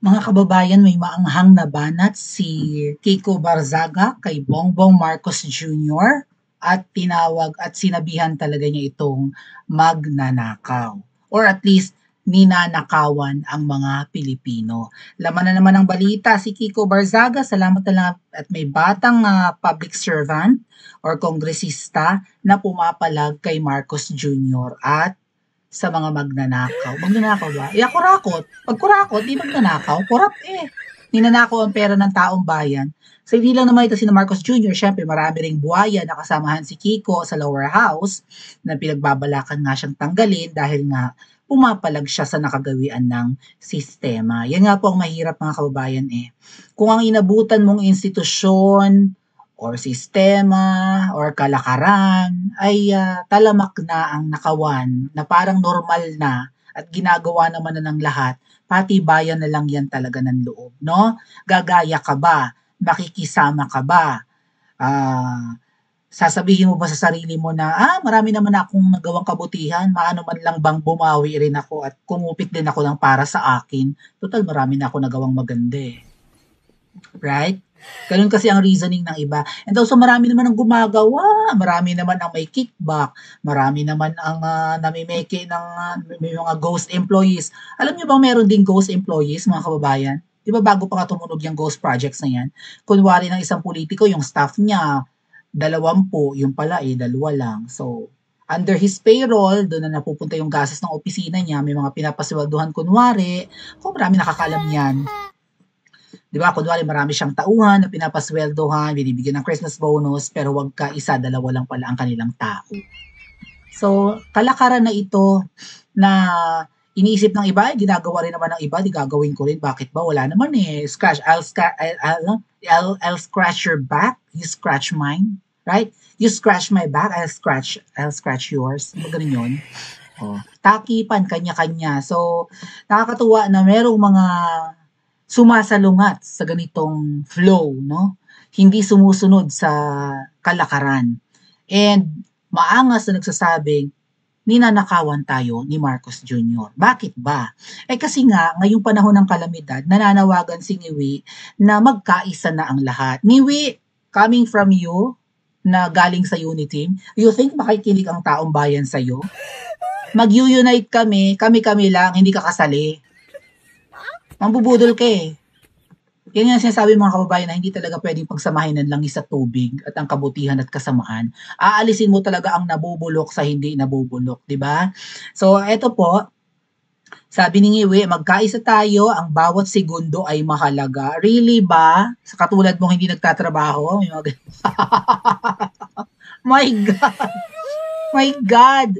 Mga kababayan, may maanghang na banat si Kiko Barzaga kay Bongbong Marcos Jr. at tinawag at sinabihan talaga niya itong magnanakaw. Or at least, ninanakawan ang mga Pilipino. Laman na naman ng balita si Kiko Barzaga, salamat na lang at may batang public servant or kongresista na pumapalag kay Marcos Jr. at sa mga magnanakaw. Magnanakaw ba? Kurakot. Pag kurakot, di magnanakaw. Kurap eh. Ninanakaw ang pera ng taong bayan. So, hindi lang naman ito si Marcos Jr. Siyempre, marami ring buhaya na kasamahan si Kiko sa lower house na pinagbabalakan nga siyang tanggalin dahil nga pumapalag siya sa nakagawian ng sistema. Yan nga po ang mahirap mga kababayan eh. Kung ang inabutan mong institusyon, or sistema or kalakaran ay talamak na ang nakawan na parang normal na at ginagawa naman na ng lahat, pati bayan na lang yan talaga ng loob, no? Gagaya ka ba? Makikisama ka ba? Sasabihin mo ba sa sarili mo na, marami naman akong nagawang kabutihan, maano man lang bang bumawi rin ako at kumupit din ako ng para sa akin. Total, marami na ako nagawang maganda eh. Right? Ganun kasi ang reasoning ng iba. And also marami naman ang gumagawa, marami naman ang may kickback, marami naman ang namimeke ng may mga ghost employees. Alam niyo bang meron ding ghost employees mga kababayan? Di ba bago pa nga tumunog yung ghost projects na yan? Kunwari ng isang politiko, yung staff niya, 20, yung pala dalawa lang. So, under his payroll, doon na napupunta yung gastos ng opisina niya, may mga pinapasweldohan kunwari, kung marami nakakalam yan. Di ba? Kunwari marami siyang tauhan na pinapasweldohan, binibigyan ng Christmas bonus, pero wag ka isa, dalawa lang pala ang kanilang tao. So, kalakaran na ito na iniisip ng iba, ginagawa rin naman ng iba, di gagawin ko rin. Bakit ba? Wala naman eh. I'll scratch your back, you scratch mine. Right? You scratch my back, I'll scratch yours. Ganun yun. Takipan, kanya-kanya. So, nakakatuwa na merong mga sumasalungat sa ganitong flow, no? Hindi sumusunod sa kalakaran. And maangas na nagsasabing, ninanakawan tayo ni Marcos Jr. Bakit ba? Kasi nga, ngayong panahon ng kalamidad, nananawagan si Niwi na magkaisa na ang lahat. Niwi, coming from you, na galing sa Unity, you think makikinig ang taong bayan sa'yo? Mag-unite kami lang, hindi ka kasali. Mambubudol ka eh. Yan yung sinasabi mga kababayan na hindi talaga pwedeng pagsamahin ng langis sa tubig at ang kabutihan at kasamaan. Aalisin mo talaga ang nabubulok sa hindi nabubulok, di ba? So, eto po, sabi ni Ngiwi, magkaisa tayo, ang bawat segundo ay mahalaga. Really ba? Sa katulad mong hindi nagtatrabaho? My God! My God!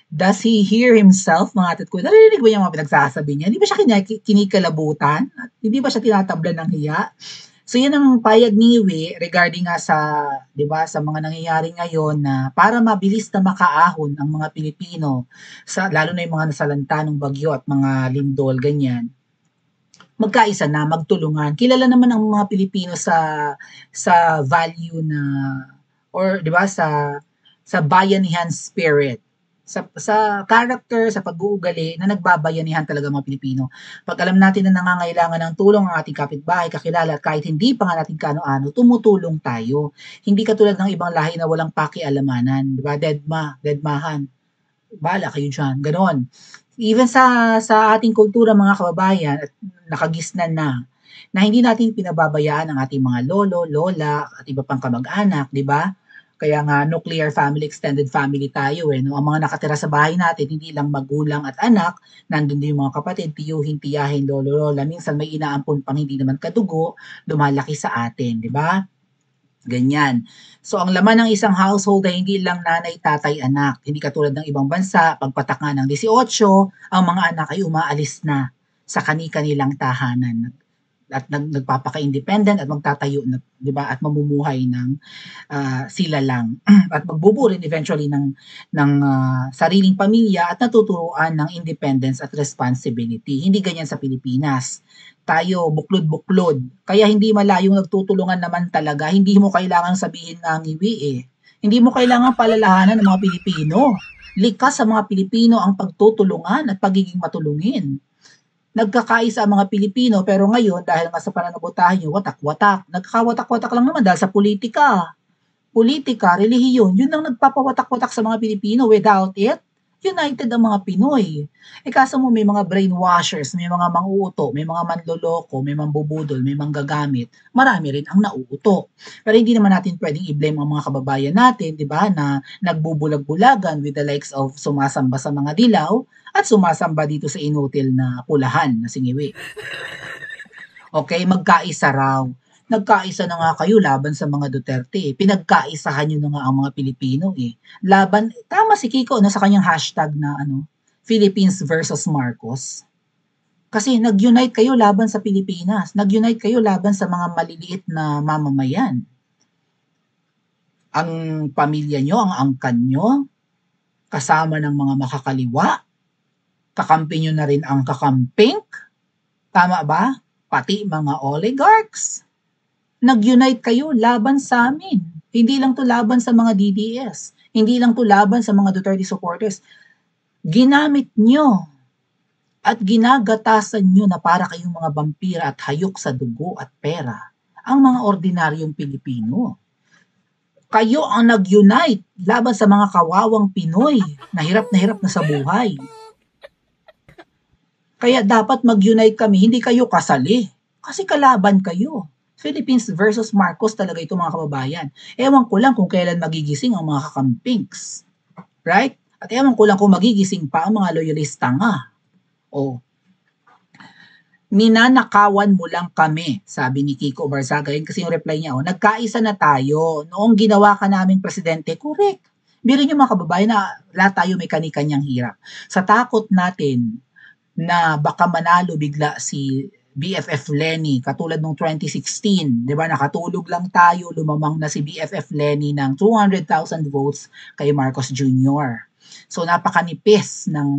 Does he hear himself, mga atat ko? Narinig ba yung mga pinagsasabi niya? Hindi ba siya kinikalabutan? Hindi ba siya tinatablan ng hiya? So yun ang payag ni Iwi regarding nga sa, 'di ba, sa mga nangyayari ngayon na para mabilis na makaahon ang mga Pilipino, lalo na yung mga nasalanta ng bagyo at mga lindol ganyan. Magkaisa na, magtulungan. Kilala naman ang mga Pilipino sa value na or 'di ba sa bayanihan spirit. Sa character, sa pag-uugali na nagbabayanihan talaga mga Pilipino. Pag alam natin na nangangailangan ng tulong ang ating kapitbahay, kakilala, at kahit hindi pa nga natin kaano-ano, tumutulong tayo. Hindi katulad ng ibang lahi na walang pakialamanan, di ba? Deadmahan. Bala kayo dyan. Ganon. Even sa ating kultura mga kababayan, at nakagisnan na hindi natin pinababayaan ang ating mga lolo, lola, at iba pang kamag-anak, di ba? Kaya nga nuclear family, extended family tayo eh. No? Ang mga nakatira sa bahay natin, hindi lang magulang at anak, nandun din yung mga kapatid, tiyuhin, tiyahin, lolo, lola. Minsan may inaampon pang hindi naman kadugo, lumalaki sa atin, di ba? Ganyan. So ang laman ng isang household ay hindi lang nanay, tatay, anak. Hindi katulad ng ibang bansa, pagpatak nga ng 18, ang mga anak ay umaalis na sa kani-kanilang tahanan at nagpapaka-independent at magtatayo na, 'di ba? At mamumuhay ng sila lang at magbubuo rin eventually ng sariling pamilya at natuturuan ng independence at responsibility. Hindi ganyan sa Pilipinas. Tayo buklod-buklod. Kaya hindi malayong nagtutulungan naman talaga. Hindi mo kailangan sabihin ng Ngiwi eh. Hindi mo kailangan palalahanan ng mga Pilipino. Likas sa mga Pilipino ang pagtutulungan at pagiging matulungin. Nagkakaisa ang mga Pilipino, pero ngayon dahil nga sa pananabotahan niyo, watak-watak. Nagkakawatak-watak lang naman dahil sa politika. Politika, relihiyon, yun ang nagpapawatak-watak sa mga Pilipino. Without it, united ang mga Pinoy. Eh kaso mo may mga brainwashers, may mga manguuto, may mga manloloko, may mambubudol, may manggagamit. Marami rin ang nauuto. Pero hindi naman natin pwedeng i-blame ang mga kababayan natin, di ba, na nagbubulag-bulagan with the likes of sumasamba sa mga dilaw at sumasamba dito sa inutil na pulahan na singiwi. Okay, magkaisa raw. Nagkaisa na nga kayo laban sa mga Duterte. Pinagkaisahan nyo na nga ang mga Pilipino eh. Laban, tama si Kiko no, sa kanyang hashtag na Philippines versus Marcos. Kasi nag-unite kayo laban sa Pilipinas. Nag-unite kayo laban sa mga maliliit na mamamayan. Ang pamilya nyo, ang angkan nyo, kasama ng mga makakaliwa, kakampi nyo na rin ang kakamping. Tama ba? Pati mga oligarchs. Nag-unite kayo laban sa amin. Hindi lang to laban sa mga DDS. Hindi lang to laban sa mga Duterte supporters. Ginamit nyo at ginagatasan nyo na para kayong mga vampira at hayok sa dugo at pera ang mga ordinaryong Pilipino. Kayo ang nag-unite laban sa mga kawawang Pinoy na hirap na sa buhay. Kaya dapat mag-unite kami, hindi kayo kasali. Kasi kalaban kayo. Philippines versus Marcos talaga ito mga kababayan. Ewan ko lang kung kailan magigising ang mga kakampings. Right? At ewan ko lang kung magigising pa ang mga loyalista nga. O, ninanakawan mo lang kami, sabi ni Kiko Barzaga. Yun kasi yung reply niya, nagkaisa na tayo. Noong ginawa ka namin presidente, correct. Biro niyo mga kababayan na lahat tayo may kani-kanyang hirap. Sa takot natin na baka manalo bigla si BFF Lenny, katulad nung 2016, di ba, nakatulog lang tayo, lumamang na si BFF Lenny ng 200,000 votes kay Marcos Jr. So napakanipis ng,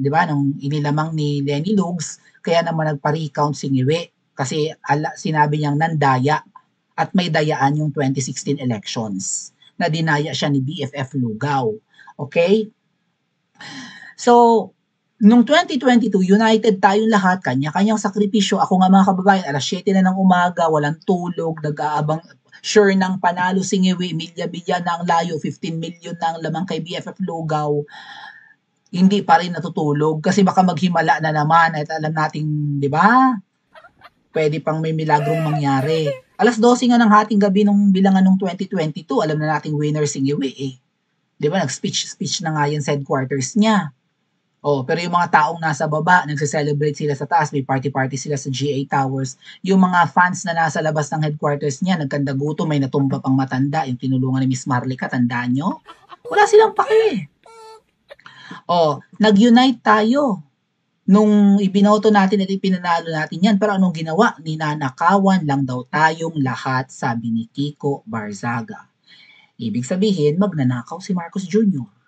di ba, nung inilamang ni Lenny Lugs, kaya naman nagpa-recount si Ngiwi kasi sinabi niyang nandaya at may dayaan yung 2016 elections na dinaya siya ni BFF Lugaw. Okay? So, Noong 2022, united tayong lahat, kanya-kanyang sakripisyo. Ako nga mga kababayan, alas 7 na ng umaga, walang tulog, nag-aabang, sure ng panalo si Ngiwi, milya-milya na ang layo, 15 million na ang lamang kay BFF Lugaw. Hindi pa rin natutulog kasi baka maghimala na naman at alam nating, di ba? Pwede pang may milagrong mangyari. Alas 12 nga ng hating gabi nung bilangan nung 2022, alam na nating winner si Ngiwi eh. Di ba? Nag-speech na nga yan sa headquarters niya. Oh, pero yung mga taong nasa baba, nagse-celebrate sila sa taas, may party-party sila sa GA Towers. Yung mga fans na nasa labas ng headquarters niya, nagkandaguto, may natumba pang matanda, yung tinulungan ni Miss Marlica, tandaan nyo? Wala silang pake. Oh, nag-unite tayo. Nung ibinoto natin at ipinanalo natin yan, pero anong ginawa? Ninanakawan lang daw tayong lahat, sabi ni Kiko Barzaga. Ibig sabihin, magnanakaw si Marcos Jr.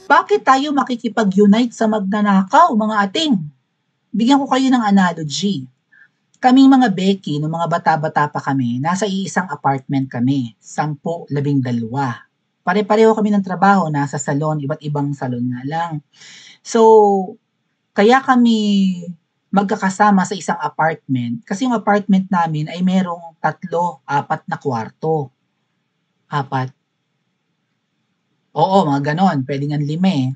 Bakit tayo makikipag-unite sa magnanakaw, mga ating? Bigyan ko kayo ng analogy. Kaming mga Becky, nung mga bata-bata pa kami, nasa iisang apartment kami, 10-12. Pare-pareho kami ng trabaho, nasa salon, iba't ibang salon nga lang. So, kaya kami magkakasama sa isang apartment, kasi yung apartment namin ay merong 3-4 na kwarto. 4. Oo, mga ganon. Pwede nga 5 eh.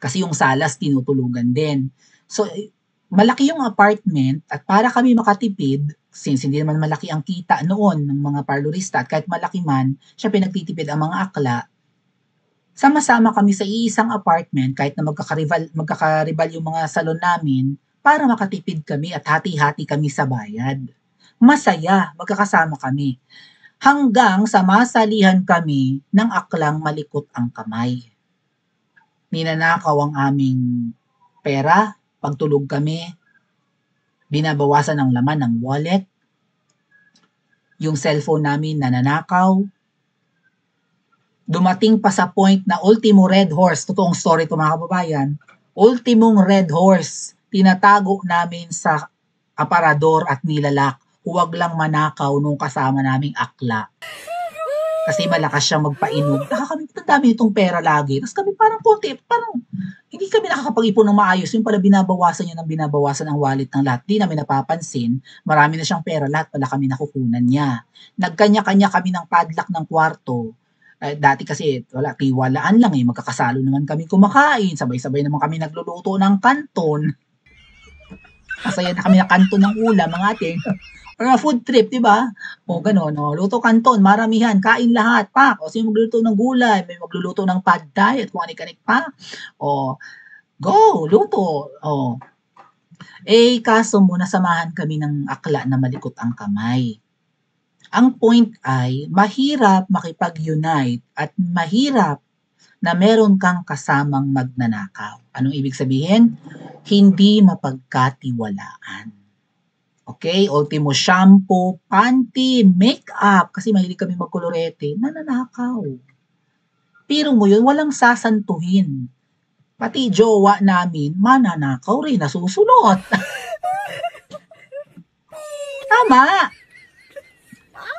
Kasi yung salas tinutulugan din. So, malaki yung apartment at para kami makatipid, since hindi naman malaki ang kita noon ng mga parlorista at kahit malaki man, siya pinagtitipid ang mga akla, sama-sama kami sa iisang apartment kahit na magkakaribal yung mga salon namin para makatipid kami at hati-hati kami sa bayad. Masaya, magkakasama kami. Hanggang sa masalihan kami ng aklang malikot ang kamay. Ninanakaw ang aming pera, pagtulog kami, binabawasan ang laman ng wallet, yung cellphone namin nananakaw, dumating pa sa point na ultimo red horse, totoong story to mga kababayan, ultimong red horse, tinatago namin sa aparador at nilalak, huwag lang manakaw nung kasama naming akla. Kasi malakas siyang magpainom. Kami, ang dami itong pera lagi. Tapos kami parang konti, parang Hindi kami nakakapag-ipon ng maayos, yung pala binabawasan niya ng binabawasan ang wallet ng lahat. Di namin napapansin, marami na siyang pera, lahat pala kami nakukunan niya. Nagkanya-kanya kami ng padlock ng kwarto. Dati kasi wala, tiwalaan lang magkakasalo naman kami kumakain, sabay-sabay naman kami nagluluto ng kanton. Masaya na kami ng kanton ng ulam, mga ating. Or a food trip, di ba? O gano'n, no? Luto kanton, maramihan, kain lahat, pak. O sino magluluto ng gulay, may magluluto ng pad thai at kung anik-anik pa. O, go, luto. O. Kaso mo, nasamahan kami ng akla na malikot ang kamay. Ang point ay, mahirap makipag-unite at mahirap na meron kang kasamang magnanakaw. Anong ibig sabihin? Hindi mapagkatiwalaan. Okay? Ultimo shampoo, panty, makeup, kasi mahilig kami magkolorete, nananakaw. Pero mo yun, walang sasantuhin. Pati jowa namin, mananakaw rin, nasusunod. Tama!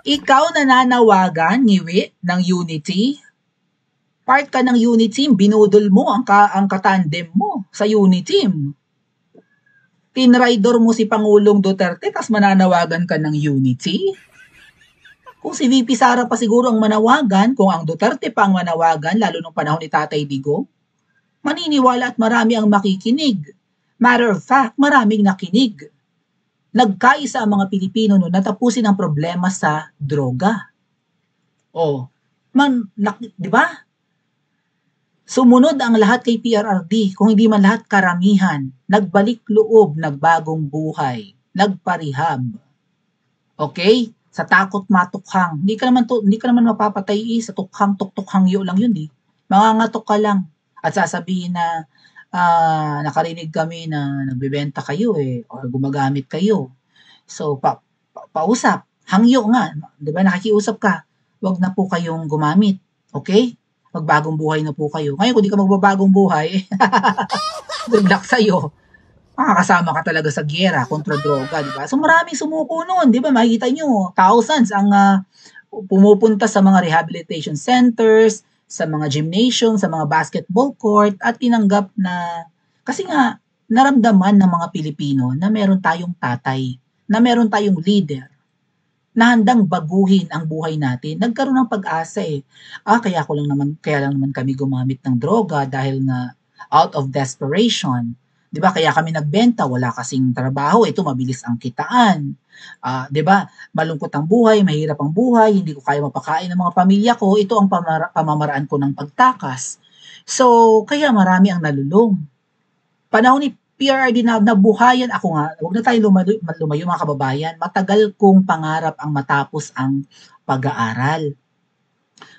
Ikaw nananawagan, ngiwi, ng unity. Part ka ng unity team, binudol mo ang katandem mo sa unity team. Tinraidor mo si Pangulong Duterte tas mananawagan ka ng unity? Kung si VP Sara pa siguro ang manawagan, kung ang Duterte pa ang manawagan, lalo nung panahon ni Tatay Digong, maniniwala at marami ang makikinig. Matter of fact, maraming nakinig. Nagkaisa ang mga Pilipino noon na tapusin ang problema sa droga. Di ba? Sumunod ang lahat kay PRRD, kung hindi man lahat karamihan, nagbalik loob, nagbagong buhay, nagparehab. Okay? Sa takot matukhang. Hindi ka naman mapapatay sa tuktukhang yo lang yun Mangangatok ka lang at sasabihin na nakarinig kami na nagbebenta kayo or gumagamit kayo. So pausap, hangyo nga, 'di ba? Nakikiusap ka. Wag na po kayong gumamit. Okay? Magbagong buhay na po kayo. Ngayon, kung di ka magbabagong buhay, good luck sa'yo. Makakasama ka talaga sa giyera kontra droga, di ba? So maraming sumuko noon, di ba? Makikita nyo, thousands ang pumupunta sa mga rehabilitation centers, sa mga gymnasium, sa mga basketball court, at tinanggap na, kasi nga, naramdaman ng mga Pilipino na meron tayong tatay, na meron tayong leader, na handang baguhin ang buhay natin. Nagkaroon ng pag-asa kaya lang naman kami gumamit ng droga dahil nga out of desperation. 'Di ba? Kaya kami nagbenta, wala kasing trabaho, ito mabilis ang kitaan. 'Di ba? Malungkot ang buhay, mahirap ang buhay, hindi ko kaya mapakain ng mga pamilya ko, ito ang pamamaraan ko ng pagtakas. So, kaya marami ang nalulong. Panahon ni PRRD na nabuhayan ako nga, huwag na tayo lumayo mga kababayan, matagal kong pangarap ang matapos ang pag-aaral.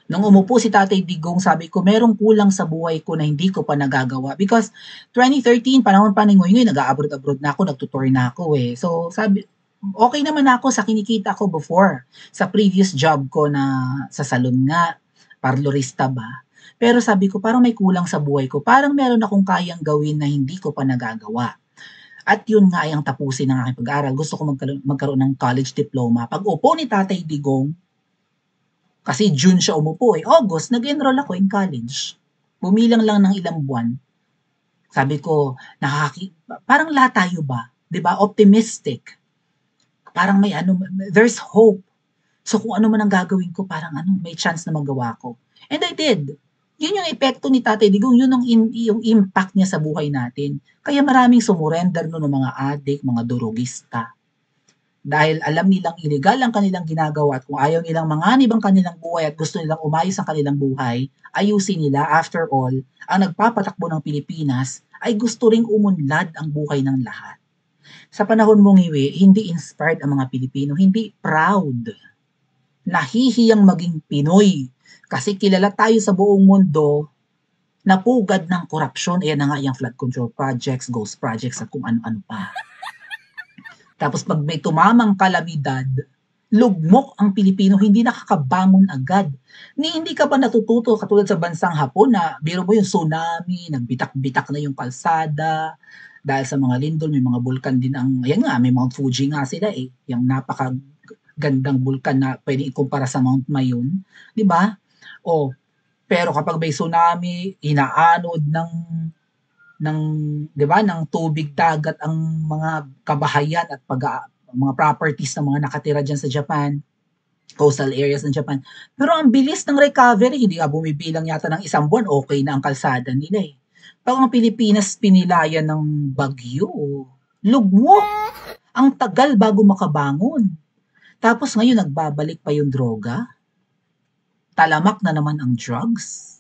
Nung umupo si Tatay Digong, sabi ko, merong kulang sa buhay ko na hindi ko pa nagagawa. Because 2013, panahon pa ni Ngoy, nag-abroad na ako, nagtutour na ako So sabi, okay naman ako sa kinikita ko before. Sa previous job ko na sa salon nga, parlorista ba. Pero sabi ko, parang may kulang sa buhay ko. Parang meron akong kayang gawin na hindi ko pa nagagawa. At yun nga ay ang tapusin ng aking pag-aaral. Gusto ko magkaroon ng college diploma. Pag upo ni Tatay Digong, kasi June siya umupo August, nag-enroll ako in college. Bumilang lang ng ilang buwan. Sabi ko, parang lahat tayo ba? 'Di ba? Optimistic. Parang there's hope. So kung ano man ang gagawin ko, parang may chance na magawa ko. And I did. Yun yung epekto ni Tatay Digong, yun yung impact niya sa buhay natin. Kaya maraming sumurrender ng mga adik, mga durugista. Dahil alam nilang illegal ang kanilang ginagawa at kung ayaw nilang manganib ang kanilang buhay at gusto nilang umayos ang kanilang buhay, ayusin nila. After all, ang nagpapatakbo ng Pilipinas ay gusto ring umunlad ang buhay ng lahat. Sa panahon mong hindi inspired ang mga Pilipino, hindi proud. Nahihiyang maging Pinoy. Kasi kilala tayo sa buong mundo na pugad ng korupsyon. Ayan na nga yung flood control projects, ghost projects at kung ano-ano pa. Tapos pag may tumamang kalamidad, lugmok ang Pilipino, hindi nakakabangon agad. Hindi ka ba natututo katulad sa bansang Hapon na biro mo yung tsunami, nagbitak-bitak na yung kalsada, dahil sa mga lindol, may mga bulkan din ayan nga, may Mount Fuji nga sila yung napakagandang bulkan na pwede ikumpara sa Mount Mayon, di ba? Pero kapag may tsunami, inaanod ng ng 'di ba, ng tubig dagat ang mga kabahayan at mga properties ng mga nakatira diyan sa Japan, coastal areas ng Japan. Pero ang bilis ng recovery, hindi nga bumibilang yata ng isang buwan, okay na ang kalsada nila, eh. Pero ang Pilipinas pinilayan ng bagyo, lugmok, ang tagal bago makabangon. Tapos ngayon nagbabalik pa yung droga, talamak na naman ang drugs.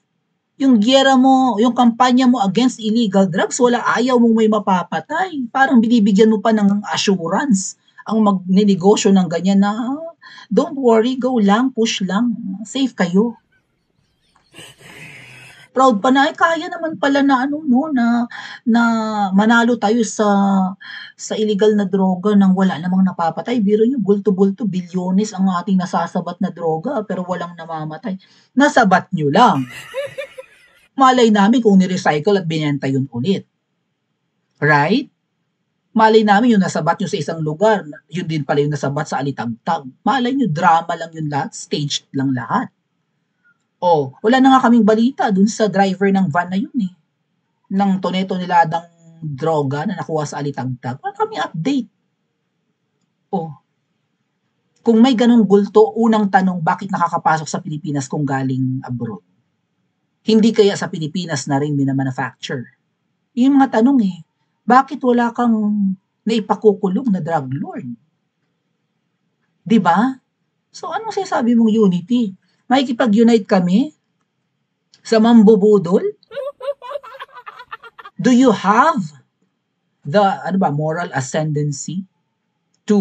Yung giyera mo, yung kampanya mo against illegal drugs, wala, ayaw mong may mapapatay. Parang binibigyan mo pa ng assurance ang magnenegosyo ng ganyan na, don't worry, go lang, push lang, safe kayo. Proud pa na, ay kaya naman pala na ano no, na manalo tayo sa illegal na droga nang wala namang napapatay. Biro niyo, bulto-bulto, bilyones ang ating nasasabat na droga pero walang namamatay. Nasabat niyo lang. Malay namin kung ni-recycle at binenta yun ulit. Right? Malay namin yung nasabat nyo sa isang lugar, yun din pala yung nasabat sa Alitagtag. Malay nyo, drama lang yun lahat, staged lang lahat. Oh, wala na nga kaming balita dun sa driver ng van na yun eh. Ng tone-toneladang droga na nakuha sa Alitagtag. Wala kaming update. Oh, kung may ganong bulto, unang tanong, bakit nakakapasok sa Pilipinas kung galing abroad? Hindi kaya sa Pilipinas na rin minamanufacture? Yung mga tanong eh, bakit wala kang naipakukulong na drug lord? 'Di ba? So anong sinasabi mong unity? Makikipag-unite kami sa mambubudol? Do you have the moral ascendancy to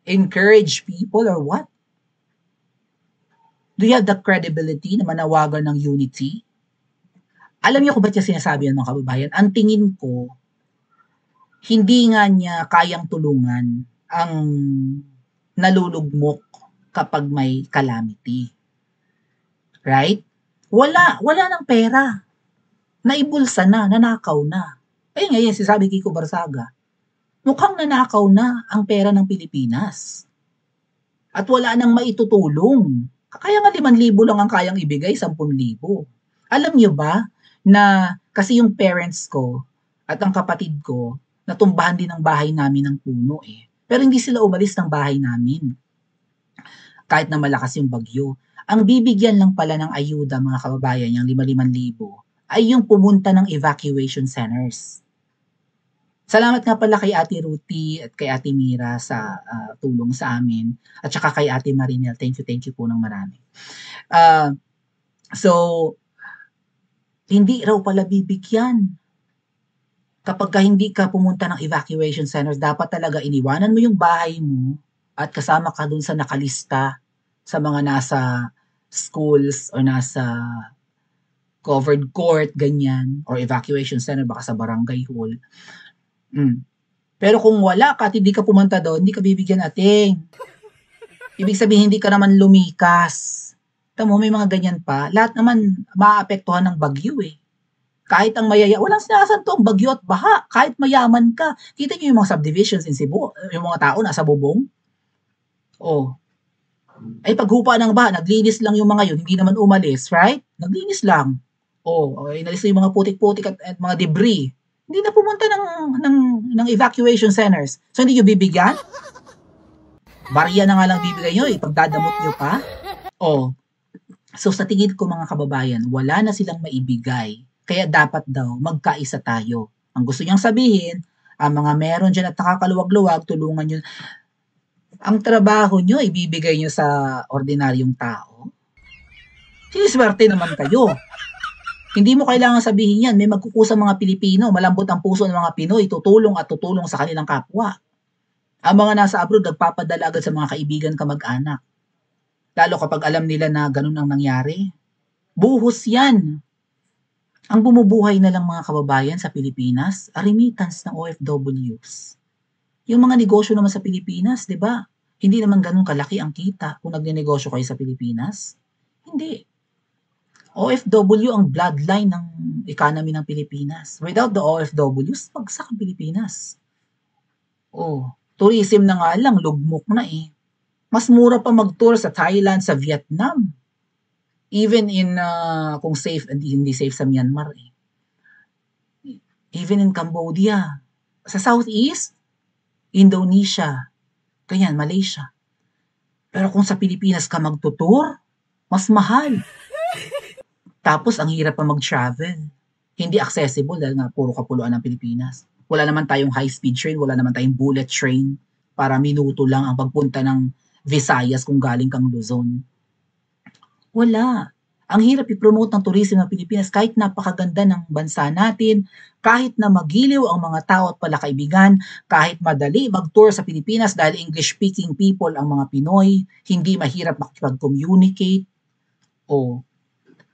encourage people or what? Do you have the credibility na manawagan ng unity? Alam niyo kung ba't niya sinasabi yan mga kababayan? Ang tingin ko, hindi nga niya kayang tulungan ang nalulugmok kapag may calamity. Right? Wala ng pera. Naibulsa na, nanakaw na. Eh ngayon, sinasabi Kiko Barsaga, mukhang nanakaw na ang pera ng Pilipinas. At wala nang maitutulong. Kaya nga 5,000 lang ang kayang ibigay, 10,000. Alam niyo ba na kasi yung parents ko at ang kapatid ko, natumbahan din ang bahay namin ng puno eh. Pero hindi sila umalis ng bahay namin. Kahit na malakas yung bagyo. Ang bibigyan lang pala ng ayuda mga kababayan, yung 5,000 ay yung pumunta ng evacuation centers. Salamat nga pala kay Ate Ruthie at kay Ate Mira sa tulong sa amin at saka kay Ate Marinel. Thank you po ng marami. So, hindi raw pala bibigyan. Kapag hindi ka pumunta ng evacuation centers, dapat talaga iniwanan mo yung bahay mo at kasama ka dun sa nakalista sa mga nasa schools o nasa covered court, ganyan, or evacuation center, baka sa barangay hall. Pero kung wala ka at hindi ka pumunta doon, hindi ka bibigyan ating. Ibig sabihin, hindi ka naman lumikas. Tamo, may mga ganyan pa. Lahat naman maapektuhan ng bagyo eh. Kahit ang walang sinasanto ang bagyo at baha. Kahit mayaman ka. Kita niyo yung mga subdivisions in Cebu, yung mga tao nasa bubong. Oh. Ay paghupa ng baha, naglinis lang yung mga yun, hindi naman umalis, right? Naglinis lang. Oh, inalis yung mga putik-putik at mga debris. Hindi na pumunta ng evacuation centers. So, hindi nyo bibigyan? Barya na nga lang bibigay nyo, pagdadamot nyo pa. Oh. So, sa tingin ko mga kababayan, wala na silang maibigay. Kaya dapat daw magkaisa tayo. Ang gusto niyang sabihin, ang mga meron dyan at nakakaluwag-luwag, tulungan nyo. Ang trabaho nyo, ibibigay nyo sa ordinaryong tao. Siniswerte naman kayo. Hindi mo kailangan sabihin yan. May magkukusang mga Pilipino, malambot ang puso ng mga Pinoy, tutulong sa kanilang kapwa. Ang mga nasa abroad, nagpapadala agad sa mga kaibigan, kamag-anak. Lalo kapag alam nila na ganun ang nangyari. Buhos yan. Ang bumubuhay na lang mga kababayan sa Pilipinas, remittance ng OFWs. Yung mga negosyo naman sa Pilipinas, di ba? Hindi naman ganun kalaki ang kita kung nagnenegosyo kayo sa Pilipinas. Hindi. OFW ang bloodline ng economy ng Pilipinas. Without the OFWs, bagsak ang Pilipinas. Oh, tourism na nga lang, lugmok na eh. Mas mura pa mag-tour sa Thailand, sa Vietnam. Even in kung safe, hindi safe sa Myanmar eh. even in Cambodia, sa Southeast, Indonesia, ganyan, Malaysia. Pero kung sa Pilipinas ka magtutur, mas mahal. Tapos ang hirap pa mag-travel. Hindi accessible dahil nga puro kapuluan ng Pilipinas. Wala naman tayong high-speed train, wala naman tayong bullet train para minuto lang ang pagpunta ng Visayas kung galing kang Luzon. Wala. Ang hirap i-promote ng tourism ng Pilipinas kahit napakaganda ng bansa natin, kahit na magiliw ang mga tao at palakaibigan, kahit madali mag-tour sa Pilipinas dahil English-speaking people ang mga Pinoy, hindi mahirap makipag-communicate, o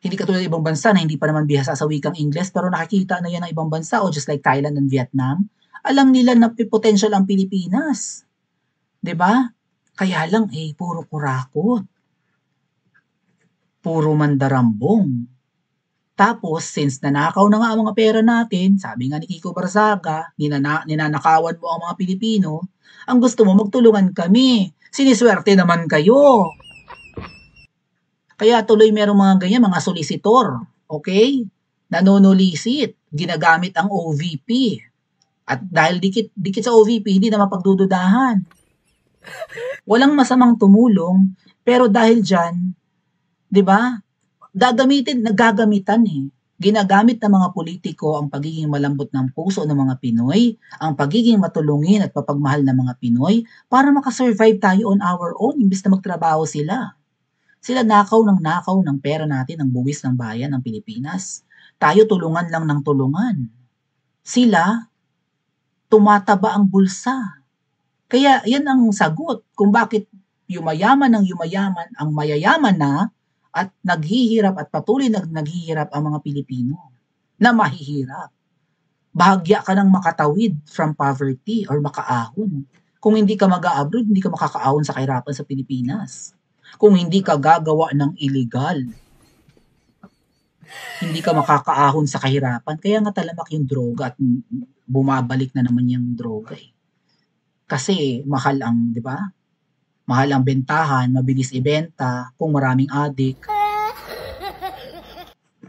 hindi katulad ng ibang bansa na hindi pa naman bihasa sa wikang Ingles pero nakikita na yan ng ibang bansa o just like Thailand and Vietnam, alam nila na potential ang Pilipinas. 'Di ba? Kaya lang puro kurakot. Puro mandarambong. Tapos, since nanakaw na nga ang mga pera natin, sabi nga ni Kiko Barzaga, ninanakawan mo ang mga Pilipino, ang gusto mo magtulungan kami. Siniswerte naman kayo. Kaya tuloy merong mga ganyan, mga solicitor, okay? Nanonulisit, ginagamit ang OVP. At dahil dikit sa OVP, hindi na mapagdududahan. Walang masamang tumulong, pero dahil dyan, 'di ba? Nagagamitan eh. Ginagamit ng mga politiko ang pagiging malambot ng puso ng mga Pinoy, ang pagiging matulungin at papagmahal ng mga Pinoy para makasurvive tayo on our own imbis na magtrabaho sila. Sila nakaw ng pera natin, ng buwis ng bayan ng Pilipinas. Tayo tulungan lang ng tulungan. Sila, tumataba ang bulsa. Kaya yan ang sagot kung bakit yumayaman ang mayayaman na at naghihirap at patuloy naghihirap ang mga Pilipino na mahihirap. Bahagya ka ng makatawid from poverty or makaahon. Kung hindi ka mag-a-abroad, hindi ka makakaahon sa kahirapan sa Pilipinas. Kung hindi ka gagawa ng illegal, hindi ka makakaahon sa kahirapan. Kaya nga talamak yung droga at bumabalik na naman yung droga eh. Kasi mahal ang, 'di ba? Mahal ang bentahan, mabilis ibenta, kung maraming adik.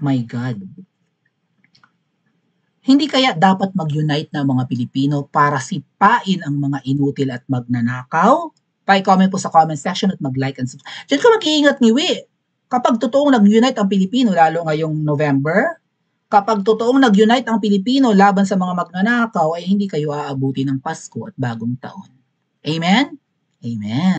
My God. Hindi kaya dapat mag-unite na mga Pilipino para sipain ang mga inutil at magnanakaw? Pa-comment po sa comment section at mag-like and subscribe. Diyan ka mag-iingat ni Wi. Kapag totoong nag-unite ang Pilipino, lalo ngayong November, kapag totoong nag-unite ang Pilipino laban sa mga magnanakaw, ay hindi kayo aabuti ng Pasko at bagong taon. Amen? Amen.